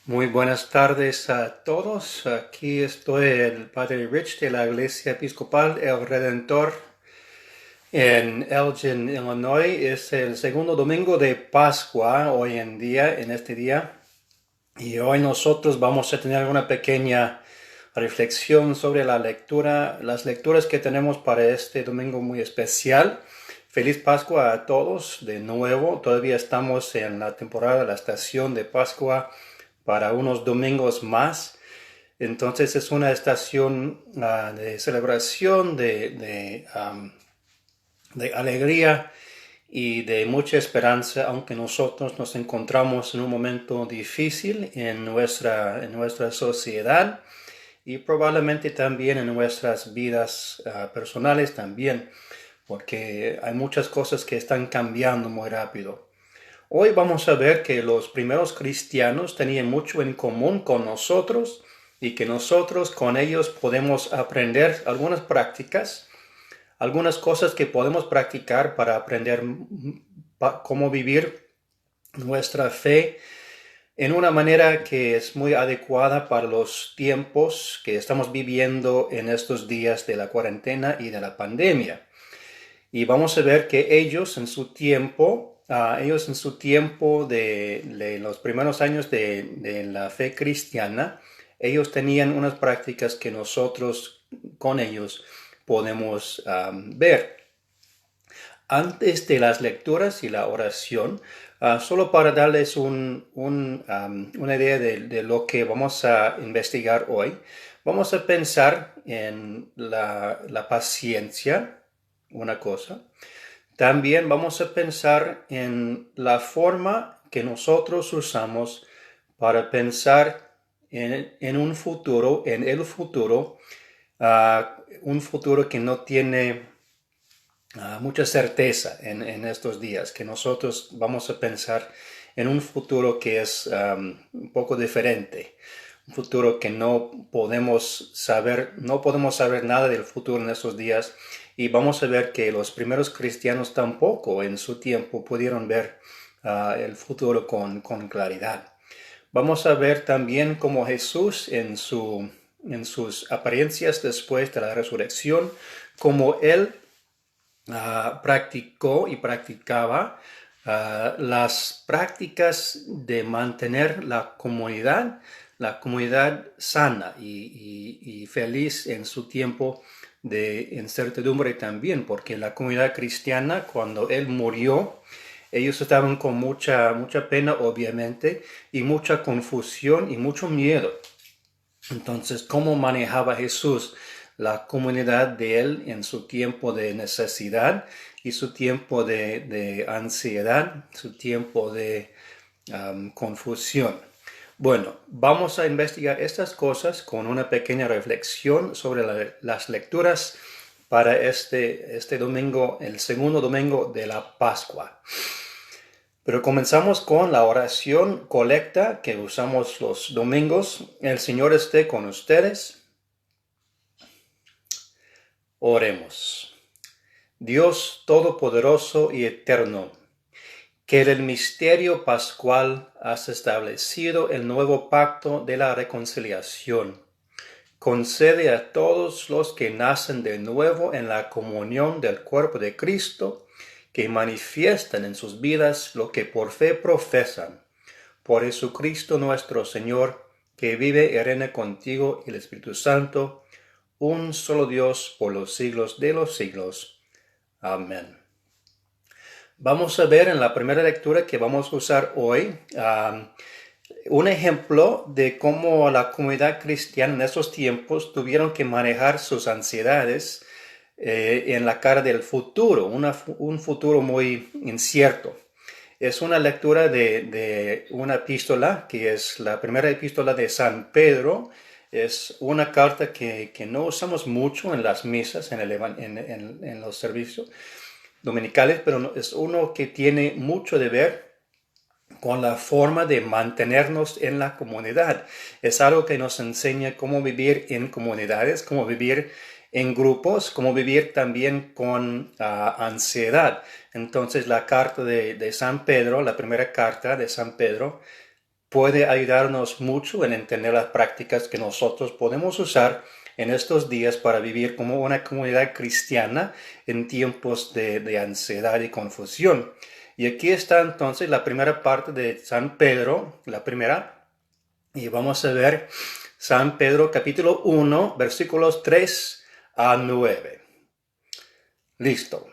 Muy buenas tardes a todos. Aquí estoy el Padre Rich de la Iglesia Episcopal El Redentor en Elgin, Illinois. Es el segundo domingo de Pascua hoy en día, en este día. Y hoy nosotros vamos a tener una pequeña reflexión sobre las lecturas que tenemos para este domingo muy especial. Feliz Pascua a todos de nuevo. Todavía estamos en la temporada, la estación de Pascua para unos domingos más. Entonces es una estación de celebración, de alegría y de mucha esperanza, aunque nosotros nos encontramos en un momento difícil en nuestra sociedad y probablemente también en nuestras vidas personales también, porque hay muchas cosas que están cambiando muy rápido. Hoy vamos a ver que los primeros cristianos tenían mucho en común con nosotros y que nosotros con ellos podemos aprender algunas prácticas, algunas cosas que podemos practicar para aprender cómo vivir nuestra fe en una manera que es muy adecuada para los tiempos que estamos viviendo en estos días de la cuarentena y de la pandemia. Y vamos a ver que ellos en su tiempo de los primeros años de la fe cristiana, ellos tenían unas prácticas que nosotros con ellos podemos ver. Antes de las lecturas y la oración, solo para darles una idea de lo que vamos a investigar hoy, vamos a pensar en la paciencia, una cosa. También vamos a pensar en la forma que nosotros usamos para pensar en un futuro, en el futuro, un futuro que no tiene mucha certeza en estos días, que nosotros vamos a pensar en un futuro que es un poco diferente, un futuro que no podemos saber nada del futuro en estos días, y vamos a ver que los primeros cristianos tampoco en su tiempo pudieron ver el futuro con claridad. Vamos a ver también cómo Jesús en sus apariencias después de la resurrección, cómo Él practicó y practicaba las prácticas de mantener la comunidad sana y feliz en su tiempo de incertidumbre también, porque la comunidad cristiana, cuando él murió, ellos estaban con mucha pena, obviamente, y mucha confusión y mucho miedo. Entonces, ¿cómo manejaba Jesús la comunidad de él en su tiempo de necesidad y su tiempo de ansiedad, su tiempo de confusión? Bueno, vamos a investigar estas cosas con una pequeña reflexión sobre las lecturas para este domingo, el segundo domingo de la Pascua. Pero comenzamos con la oración colecta que usamos los domingos. El Señor esté con ustedes. Oremos. Dios Todopoderoso y Eterno, que en el misterio pascual has establecido el nuevo pacto de la reconciliación. Concede a todos los que nacen de nuevo en la comunión del cuerpo de Cristo, que manifiestan en sus vidas lo que por fe profesan. Por Jesucristo nuestro Señor, que vive y reina contigo y el Espíritu Santo, un solo Dios por los siglos de los siglos. Amén. Vamos a ver en la primera lectura que vamos a usar hoy un ejemplo de cómo la comunidad cristiana en esos tiempos tuvieron que manejar sus ansiedades en la cara del futuro, un futuro muy incierto. Es una lectura de una epístola, que es la primera epístola de San Pedro. Es una carta que no usamos mucho en las misas, en los servicios dominicales, pero es uno que tiene mucho de ver con la forma de mantenernos en la comunidad. Es algo que nos enseña cómo vivir en comunidades, cómo vivir en grupos, cómo vivir también con ansiedad. Entonces la carta de San Pedro, la primera carta de San Pedro, puede ayudarnos mucho en entender las prácticas que nosotros podemos usar en estos días para vivir como una comunidad cristiana en tiempos de ansiedad y confusión. Y aquí está entonces la primera parte de San Pedro, la primera, y vamos a ver San Pedro capítulo 1, versículos 3 a 9. Listo.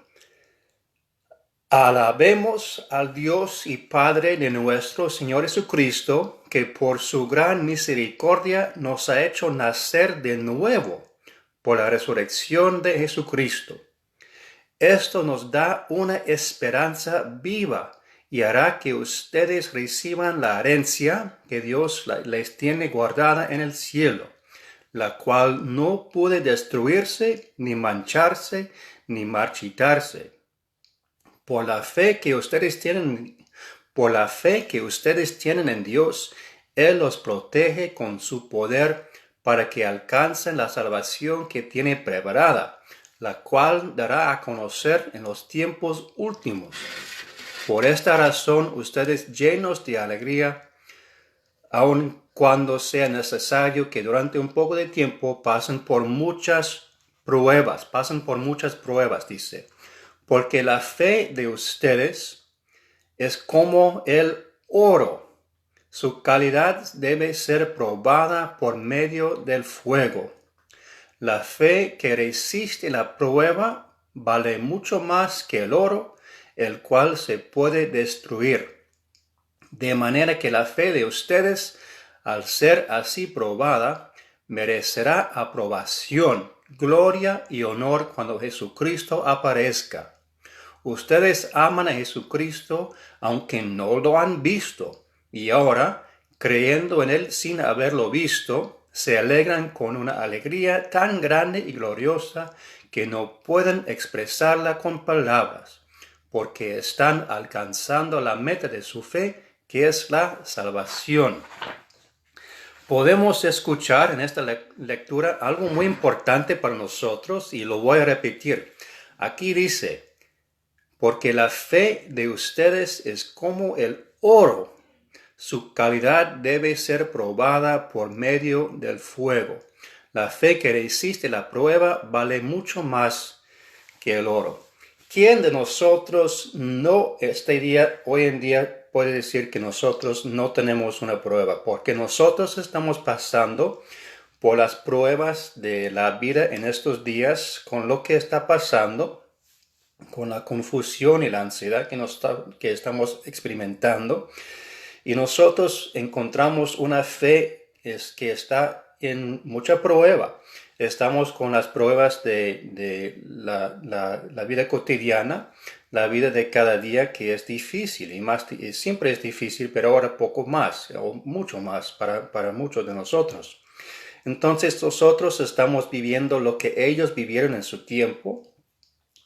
Alabemos al Dios y Padre de nuestro Señor Jesucristo, que por su gran misericordia nos ha hecho nacer de nuevo por la resurrección de Jesucristo. Esto nos da una esperanza viva y hará que ustedes reciban la herencia que Dios les tiene guardada en el cielo, la cual no puede destruirse, ni mancharse, ni marchitarse. Por la fe que ustedes tienen en Dios, Él los protege con su poder para que alcancen la salvación que tiene preparada, la cual dará a conocer en los tiempos últimos. Por esta razón, ustedes llenos de alegría, aun cuando sea necesario que durante un poco de tiempo pasen por muchas pruebas, dice. Porque la fe de ustedes es como el oro. Su calidad debe ser probada por medio del fuego. La fe que resiste la prueba vale mucho más que el oro, el cual se puede destruir. De manera que la fe de ustedes, al ser así probada, merecerá aprobación, gloria y honor cuando Jesucristo aparezca. Ustedes aman a Jesucristo aunque no lo han visto, y ahora, creyendo en Él sin haberlo visto, se alegran con una alegría tan grande y gloriosa que no pueden expresarla con palabras, porque están alcanzando la meta de su fe, que es la salvación. Podemos escuchar en esta lectura algo muy importante para nosotros, y lo voy a repetir. Aquí dice: porque la fe de ustedes es como el oro. Su calidad debe ser probada por medio del fuego. La fe que resiste la prueba vale mucho más que el oro. ¿Quién de nosotros hoy en día puede decir que nosotros no tenemos una prueba? Porque nosotros estamos pasando por las pruebas de la vida en estos días con lo que está pasando, con la confusión y la ansiedad que estamos experimentando. Y nosotros encontramos una fe que está en mucha prueba. Estamos con las pruebas de la vida cotidiana, la vida de cada día, que es difícil, y siempre es difícil, pero ahora poco más, o mucho más para muchos de nosotros. Entonces nosotros estamos viviendo lo que ellos vivieron en su tiempo,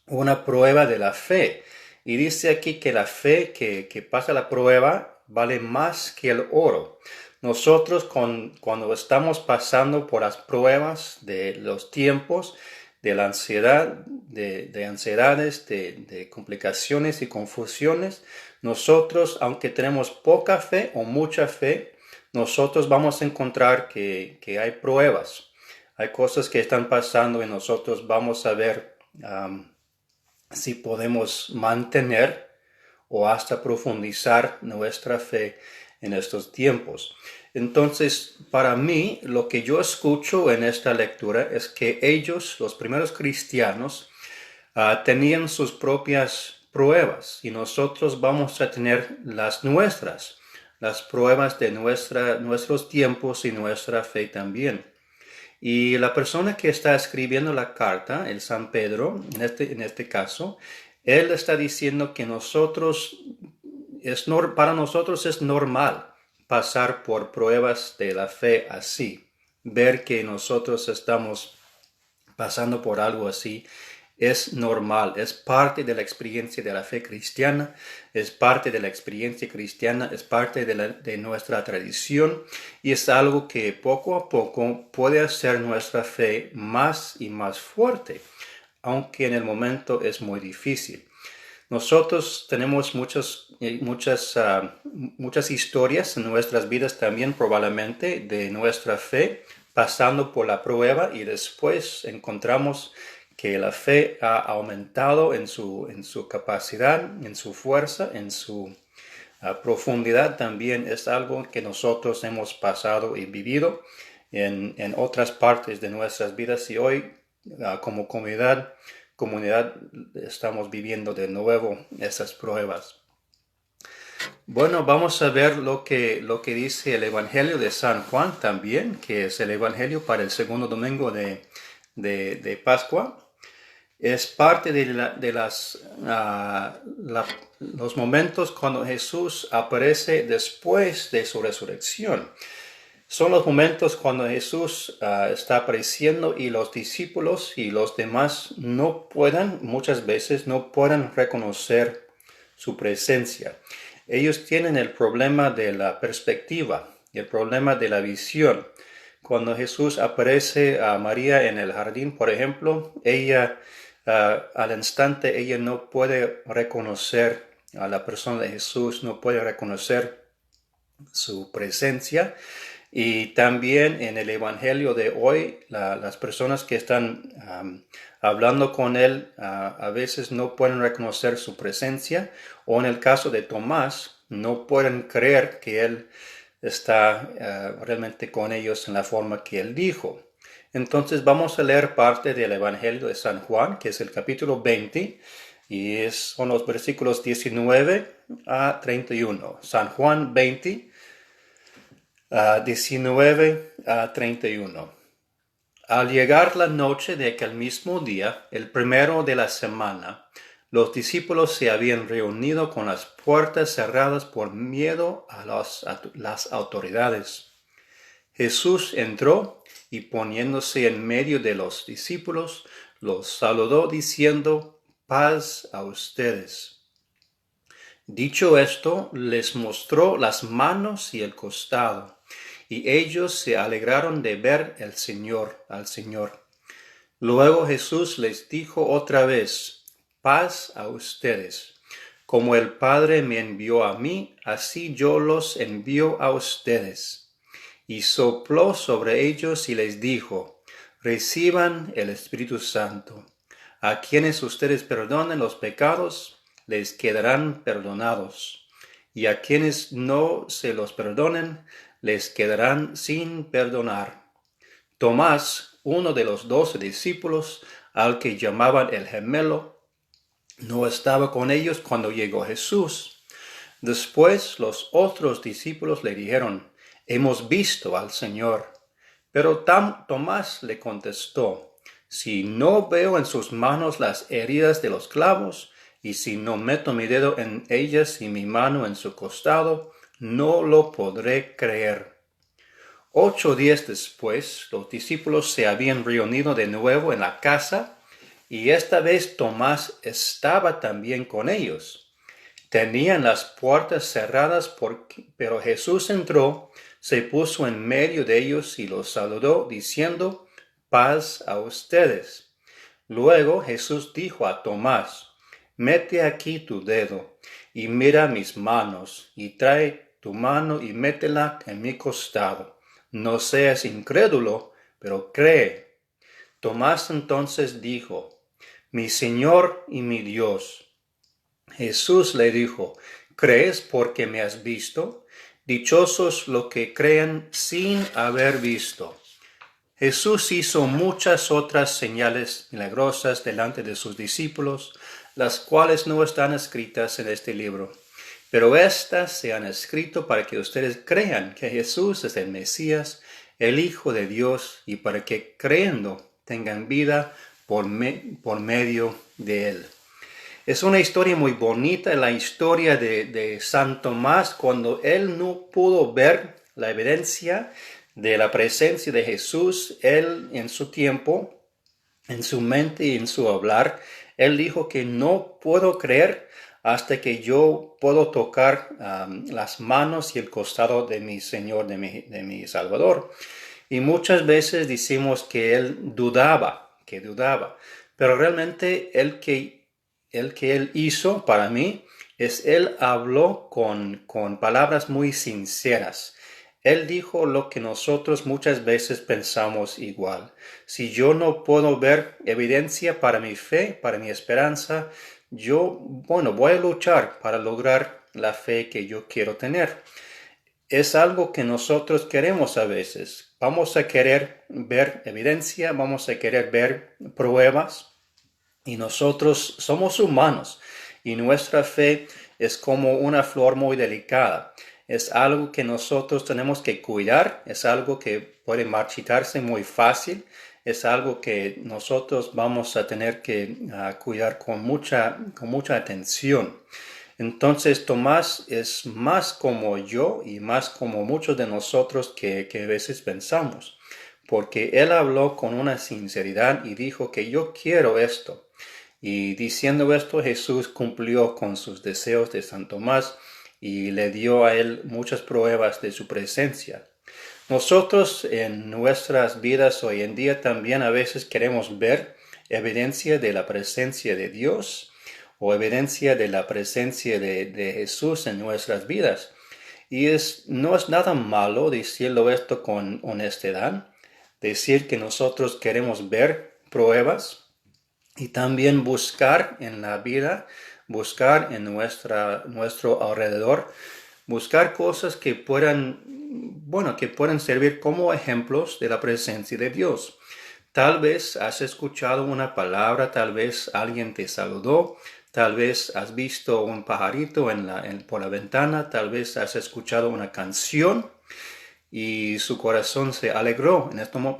una prueba de la fe. Y dice aquí que la fe que pasa la prueba vale más que el oro. Nosotros cuando estamos pasando por las pruebas de los tiempos, de la ansiedad, de ansiedades, de complicaciones y confusiones, nosotros, aunque tenemos poca fe o mucha fe, nosotros vamos a encontrar que hay pruebas. Hay cosas que están pasando y nosotros vamos a ver si podemos mantener o hasta profundizar nuestra fe en estos tiempos. Entonces, para mí, lo que yo escucho en esta lectura es que ellos, los primeros cristianos, tenían sus propias pruebas, y nosotros vamos a tener las nuestras, las pruebas de nuestros tiempos y nuestra fe también. Y la persona que está escribiendo la carta, el San Pedro, en este caso, él está diciendo que para nosotros es normal pasar por pruebas de la fe así. Ver que nosotros estamos pasando por algo así es normal, es parte de la experiencia de la fe cristiana, es parte de la experiencia cristiana, es parte de nuestra tradición, y es algo que poco a poco puede hacer nuestra fe más y más fuerte, aunque en el momento es muy difícil. Nosotros tenemos muchas historias en nuestras vidas también probablemente de nuestra fe pasando por la prueba y después encontramos que la fe ha aumentado en su capacidad, en su fuerza, en su profundidad. También es algo que nosotros hemos pasado y vivido en otras partes de nuestras vidas y hoy como comunidad estamos viviendo de nuevo esas pruebas. Bueno, vamos a ver lo que dice el Evangelio de San Juan también, que es el Evangelio para el segundo domingo de Pascua. Es parte de los momentos cuando Jesús aparece después de su resurrección. Son los momentos cuando Jesús está apareciendo y los discípulos y los demás muchas veces no pueden reconocer su presencia. Ellos tienen el problema de la perspectiva, el problema de la visión. Cuando Jesús aparece a María en el jardín, por ejemplo, al instante ella no puede reconocer a la persona de Jesús, no puede reconocer su presencia. Y también en el Evangelio de hoy, las personas que están hablando con él a veces no pueden reconocer su presencia, o en el caso de Tomás, no pueden creer que él está realmente con ellos en la forma que él dijo. Entonces vamos a leer parte del Evangelio de San Juan, que es el capítulo 20, y son los versículos 19 a 31. San Juan 20, 19 a 31. Al llegar la noche de aquel mismo día, el primero de la semana, los discípulos se habían reunido con las puertas cerradas por miedo a las autoridades. Jesús entró y poniéndose en medio de los discípulos, los saludó diciendo: paz a ustedes. Dicho esto, les mostró las manos y el costado, y ellos se alegraron de ver al Señor. Luego Jesús les dijo otra vez: paz a ustedes. Como el Padre me envió a mí, así yo los envío a ustedes. Y sopló sobre ellos y les dijo: reciban el Espíritu Santo. A quienes ustedes perdonen los pecados, les quedarán perdonados. Y a quienes no se los perdonen, les quedarán sin perdonar. Tomás, uno de los 12 discípulos, al que llamaban el gemelo, no estaba con ellos cuando llegó Jesús. Después los otros discípulos le dijeron: hemos visto al Señor. Pero Tomás le contestó: si no veo en sus manos las heridas de los clavos, y si no meto mi dedo en ellas y mi mano en su costado, no lo podré creer. 8 días después, los discípulos se habían reunido de nuevo en la casa, y esta vez Tomás estaba también con ellos. Tenían las puertas cerradas, pero Jesús entró, se puso en medio de ellos y los saludó, diciendo: paz a ustedes. Luego Jesús dijo a Tomás: mete aquí tu dedo y mira mis manos, y trae tu mano y métela en mi costado. No seas incrédulo, pero cree. Tomás entonces dijo: mi Señor y mi Dios. Jesús le dijo: ¿crees porque me has visto? Dichosos los que creen sin haber visto. Jesús hizo muchas otras señales milagrosas delante de sus discípulos, las cuales no están escritas en este libro. Pero estas se han escrito para que ustedes crean que Jesús es el Mesías, el Hijo de Dios, y para que creyendo tengan vida por medio de él. Es una historia muy bonita, la historia de San Tomás, cuando él no pudo ver la evidencia de la presencia de Jesús. Él en su tiempo, en su mente y en su hablar, él dijo que no puedo creer hasta que yo puedo tocar las manos y el costado de mi Señor, de mi Salvador. Y muchas veces decimos que él dudaba, pero realmente el que Él hizo para mí es Él habló con palabras muy sinceras. Él dijo lo que nosotros muchas veces pensamos igual. Si yo no puedo ver evidencia para mi fe, para mi esperanza, voy a luchar para lograr la fe que yo quiero tener. Es algo que nosotros queremos a veces. Vamos a querer ver evidencia, vamos a querer ver pruebas, y nosotros somos humanos y nuestra fe es como una flor muy delicada. Es algo que nosotros tenemos que cuidar, es algo que puede marchitarse muy fácil, es algo que nosotros vamos a tener que cuidar con mucha atención. Entonces Tomás es más como yo y más como muchos de nosotros que a veces pensamos, porque él habló con una sinceridad y dijo que yo quiero esto. Y diciendo esto, Jesús cumplió con sus deseos de San Tomás y le dio a él muchas pruebas de su presencia. Nosotros en nuestras vidas hoy en día también a veces queremos ver evidencia de la presencia de Dios o evidencia de la presencia de Jesús en nuestras vidas. Y no es nada malo decirlo esto con honestidad, decir que nosotros queremos ver pruebas y también buscar en la vida, buscar en nuestro alrededor, buscar cosas que puedan servir como ejemplos de la presencia de Dios. Tal vez has escuchado una palabra, tal vez alguien te saludó, tal vez has visto un pajarito por la ventana, tal vez has escuchado una canción y su corazón se alegró en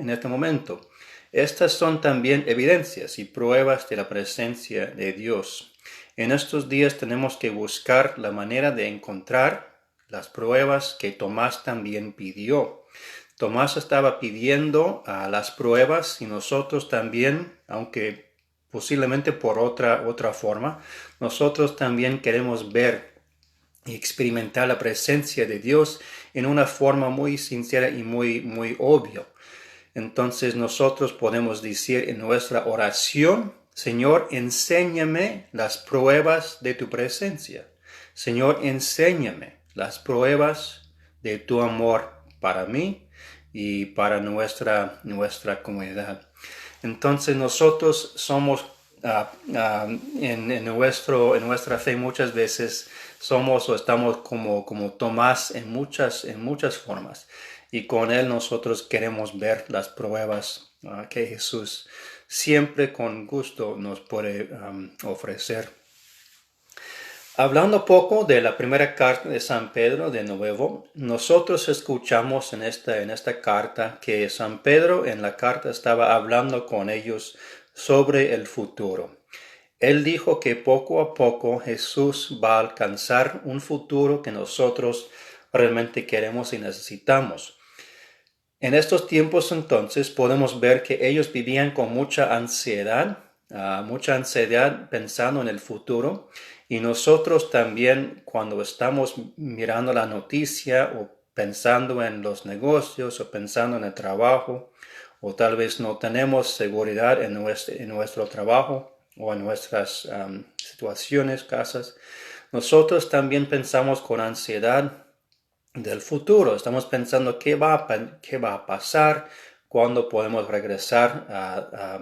este momento. Estas son también evidencias y pruebas de la presencia de Dios. En estos días tenemos que buscar la manera de encontrar las pruebas que Tomás también pidió. Tomás estaba pidiendo las pruebas y nosotros también, aunque posiblemente por otra forma, nosotros también queremos ver y experimentar la presencia de Dios en una forma muy sincera y muy obvia. Entonces nosotros podemos decir en nuestra oración: Señor, enséñame las pruebas de tu presencia. Señor, enséñame las pruebas de tu amor para mí y para nuestra comunidad. Entonces nosotros somos en nuestra fe muchas veces somos o estamos como Tomás en muchas formas. Y con él nosotros queremos ver las pruebas que Jesús siempre con gusto nos puede ofrecer. Hablando poco de la primera carta de San Pedro de nuevo, nosotros escuchamos en esta carta que San Pedro en la carta estaba hablando con ellos sobre el futuro. Él dijo que poco a poco Jesús va a alcanzar un futuro que nosotros realmente queremos y necesitamos. En estos tiempos entonces podemos ver que ellos vivían con mucha ansiedad pensando en el futuro, y nosotros también cuando estamos mirando la noticia o pensando en los negocios o pensando en el trabajo, o tal vez no tenemos seguridad en nuestro trabajo o en nuestras situaciones, casas, nosotros también pensamos con ansiedad del futuro. Estamos pensando qué va a pasar, cuándo podemos regresar a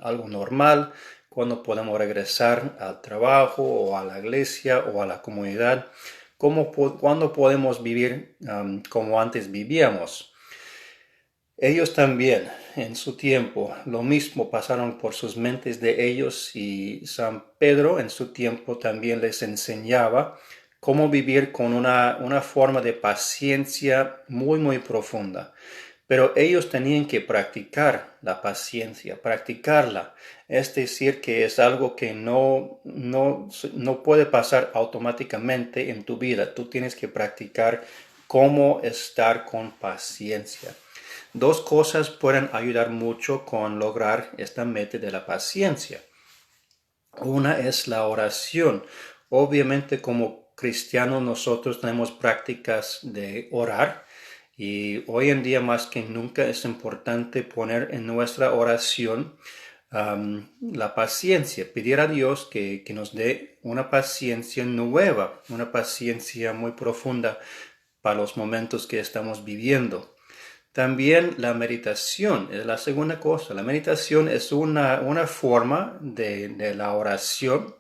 algo normal, cuándo podemos regresar al trabajo o a la iglesia o a la comunidad, cuándo podemos vivir como antes vivíamos. Ellos también en su tiempo lo mismo pasaron por sus mentes de ellos, y San Pedro en su tiempo también les enseñaba cómo vivir con una forma de paciencia muy profunda. Pero ellos tenían que practicar la paciencia, practicarla. Es decir, que es algo que no puede pasar automáticamente en tu vida. Tú tienes que practicar cómo estar con paciencia. Dos cosas pueden ayudar mucho con lograr esta meta de la paciencia. Una es la oración. Obviamente como cristianos nosotros tenemos prácticas de orar, y hoy en día más que nunca es importante poner en nuestra oración la paciencia, pedir a Dios que nos dé una paciencia nueva, una paciencia muy profunda para los momentos que estamos viviendo. También la meditación es la segunda cosa. La meditación es una forma de la oración,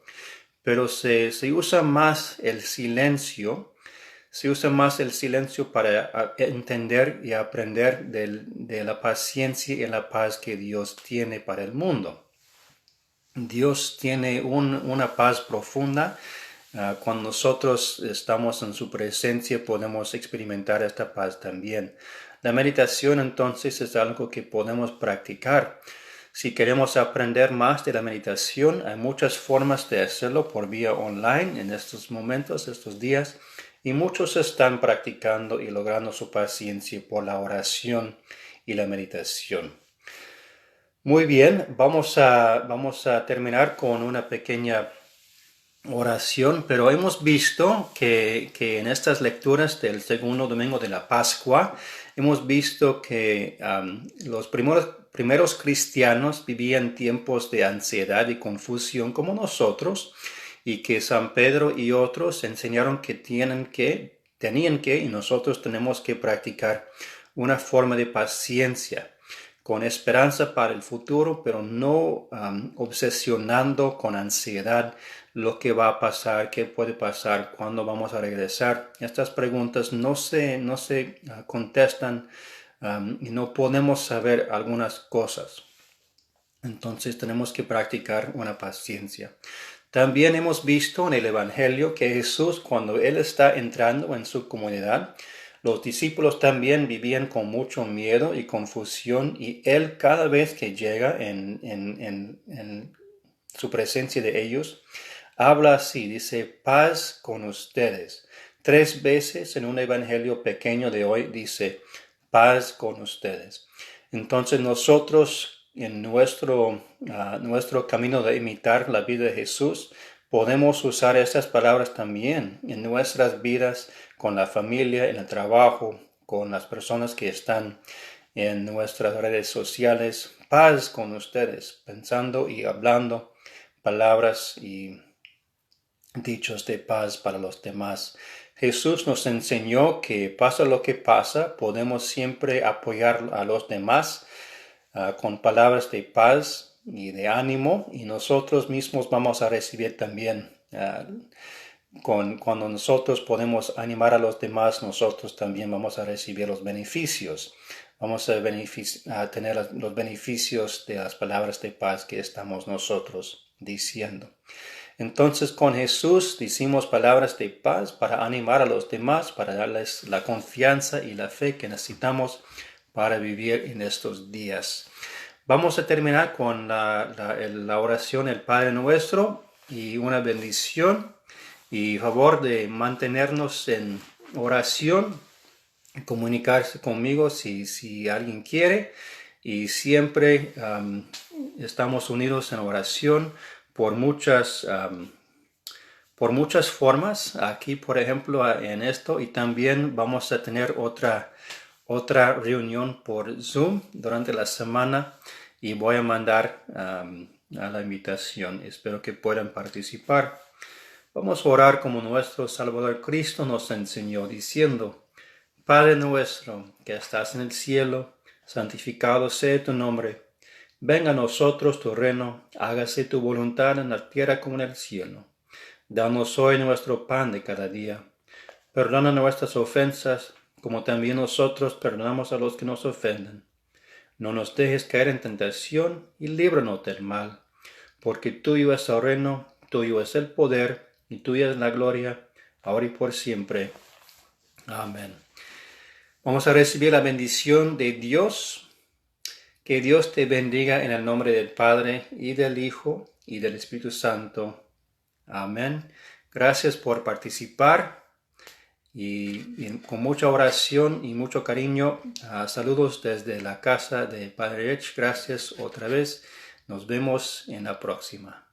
pero se usa más el silencio. Se usa más el silencio para entender y aprender de la paciencia y la paz que Dios tiene para el mundo. Dios tiene una paz profunda. Cuando nosotros estamos en su presencia podemos experimentar esta paz también. La meditación entonces es algo que podemos practicar. Si queremos aprender más de la meditación, hay muchas formas de hacerlo por vía online en estos momentos, estos días, y muchos están practicando y logrando su paciencia por la oración y la meditación. Muy bien, vamos a terminar con una pequeña oración, pero hemos visto que en estas lecturas del segundo domingo de la Pascua, hemos visto que los primeros cristianos vivían tiempos de ansiedad y confusión como nosotros, y que San Pedro y otros enseñaron que tenían que, y nosotros tenemos que practicar una forma de paciencia, con esperanza para el futuro, pero no obsesionando con ansiedad lo que va a pasar, qué puede pasar, cuándo vamos a regresar. Estas preguntas no se contestan y no podemos saber algunas cosas. Entonces tenemos que practicar una paciencia. También hemos visto en el Evangelio que Jesús, cuando Él está entrando en su comunidad, los discípulos también vivían con mucho miedo y confusión, y Él cada vez que llega en su presencia de ellos, habla así, dice, paz con ustedes. 3 veces en un evangelio pequeño de hoy dice, paz con ustedes. Entonces nosotros en nuestro camino de imitar la vida de Jesús, podemos usar estas palabras también en nuestras vidas, con la familia, en el trabajo, con las personas que están en nuestras redes sociales. Paz con ustedes, pensando y hablando palabras y dichos de paz para los demás. Jesús nos enseñó que pasa lo que pasa, podemos siempre apoyar a los demás con palabras de paz y de ánimo, y nosotros mismos vamos a recibir también. Cuando nosotros podemos animar a los demás, nosotros también vamos a recibir los beneficios. Vamos a tener los beneficios de las palabras de paz que estamos nosotros diciendo. Entonces con Jesús decimos palabras de paz para animar a los demás, para darles la confianza y la fe que necesitamos para vivir en estos días. Vamos a terminar con la oración del Padre Nuestro y una bendición, y favor de mantenernos en oración, comunicarse conmigo si alguien quiere, y siempre estamos unidos en oración por muchas formas. Aquí, por ejemplo, en esto, y también vamos a tener otra reunión por Zoom durante la semana, y voy a mandar a la invitación. Espero que puedan participar. Vamos a orar como nuestro Salvador Cristo nos enseñó, diciendo: Padre nuestro que estás en el cielo, santificado sea tu nombre. Venga a nosotros tu reino, hágase tu voluntad en la tierra como en el cielo. Danos hoy nuestro pan de cada día. Perdona nuestras ofensas, como también nosotros perdonamos a los que nos ofenden. No nos dejes caer en tentación, y líbranos del mal, porque tuyo es el reino, tuyo es el poder, y tuya es la gloria, ahora y por siempre. Amén. Vamos a recibir la bendición de Dios. Que Dios te bendiga en el nombre del Padre, y del Hijo, y del Espíritu Santo. Amén. Gracias por participar, y con mucha oración y mucho cariño, saludos desde la casa de Padre Rich. Gracias otra vez. Nos vemos en la próxima.